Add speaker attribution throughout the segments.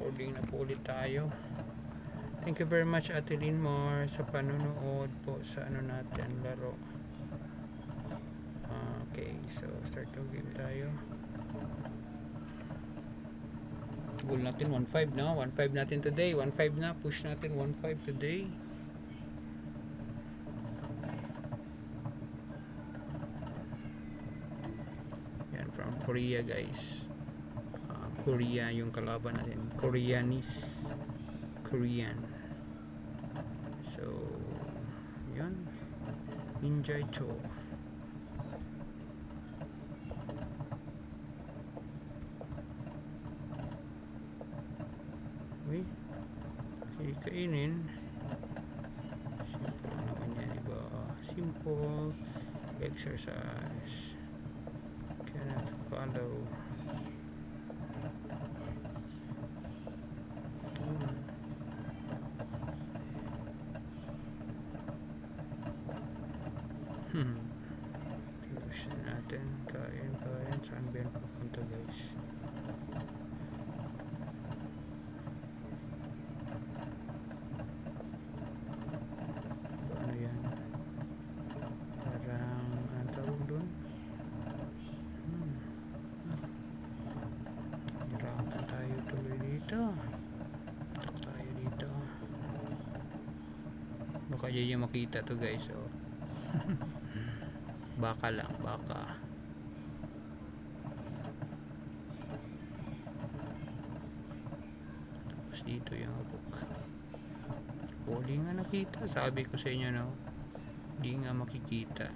Speaker 1: recording na po ulit tayo. Thank you very much Ate Linmar sa panonood po sa ano natin laro. Okay, so start yung game tayo. Goal natin 1-5 na. 1-5 natin today. 1-5 na. Push natin 1-5 today. Yan from Korea guys. Korea yung kalaban natin. Koreanis. Korean. So, yan. Ninja ito. Uy. Sige kainin. Simple naman yan, diba? Simple exercise. Cannot follow. Push natin. Kain. Saan ba yan papunta guys? Ano yan? Parang ang tawag doon? Hirapan tayo tuloy dito. Tayo dito. Baka dyan yung makita to guys. Oh. Baka lang, baka. Tapos dito yung hook. Huli nga nakita. Sabi ko sa inyo no. Hindi nga makikita.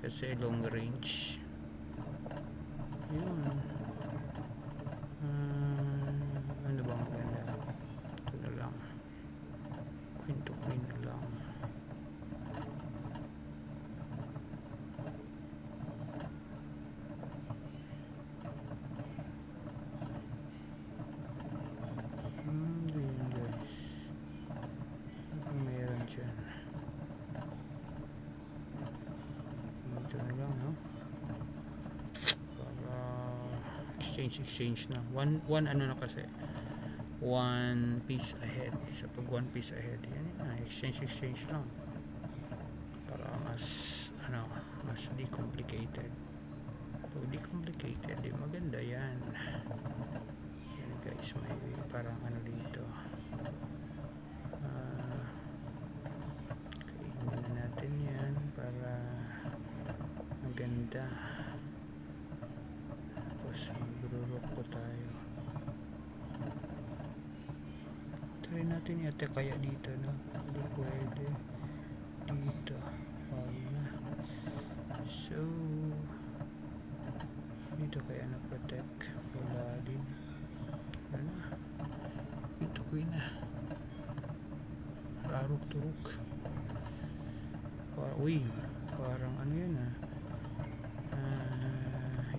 Speaker 1: Kasi long range. Yun. Ano ba maganda? Ito na lang. Queen to queen na lang. Ito na lang no? Para exchange na one ano na kasi one piece ahead. Sa pag one piece ahead yan na exchange lang para mas ano mas decomplicated. Pag decomplicated di maganda yan guys. May parang ano dito kainin natin yan para maganda. Tapos magrurok po tayo. Try natin yata kaya dito no? Hindi pwede dito. Na. So dito kaya na protect. Wala din. Ano? Ito ko na. Rarok-turok. Uy, parang ano yan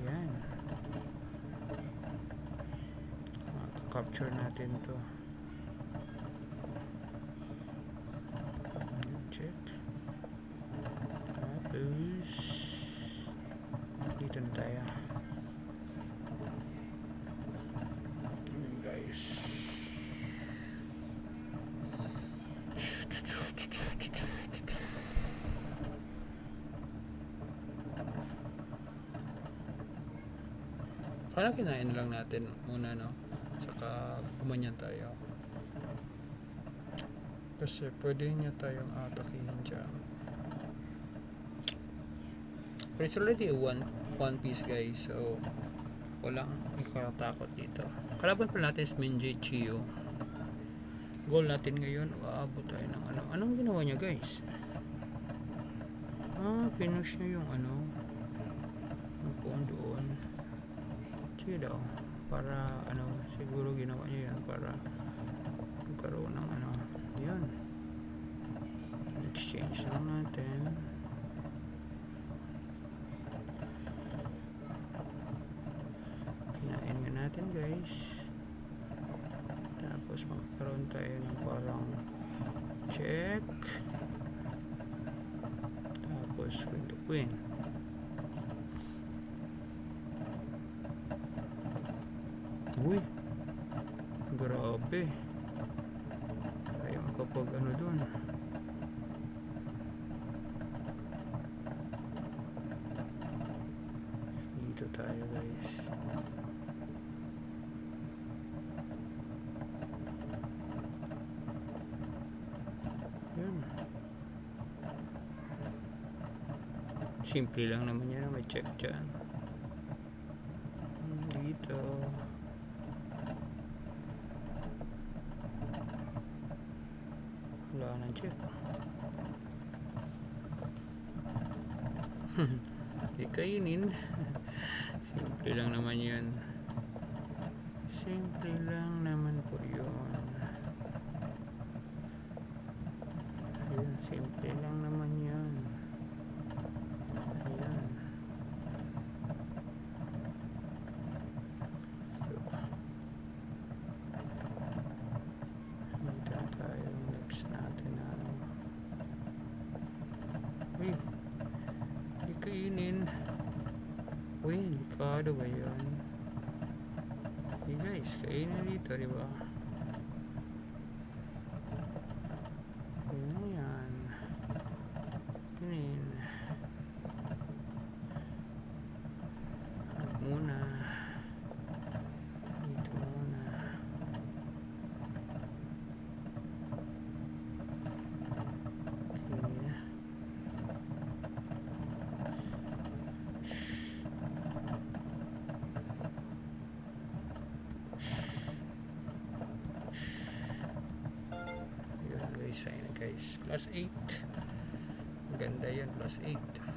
Speaker 1: yan. Capture natin to. Check. Tapos dito na tayo. Guys. Parang kinain lang natin muna no. Saka kumanyan tayo. Kasi pwede niya tayong atakihin dyan. But it's already a one piece guys. So walang ikatakot dito. Kalaban pa natin is Minji Chiyo. Goal natin ngayon. Aabot tayo ng ano. Anong ginawa niya guys? Pinush niya yung ano. Upuan doon. Sige daw. Para ano. Siguro ginawa niya yan. Para magkaroon ng ano. Yan. Exchange lang natin. Kinain nga natin guys. Tapos magkaroon tayo ng parang check. Tapos queen to queen. Uy. Grabe. Kaya makapag ano dun. Dito tayo guys. Yan. Simple lang naman yan. May check dyan. Dito. Wala nang check. Di kainin. Simple lang naman yan. Simple lang naman po yun. Ayun, simple lang naman yan. Ayan. Dito tayo next natin na ano. Uy, di kainin. Uy, likado ba yun? Hey guys, kainin dito, diba? Ano yan? Kainin. Harap muna. Dito muna. Okay. Yun, resign guys. +8. Ganda yan, +8.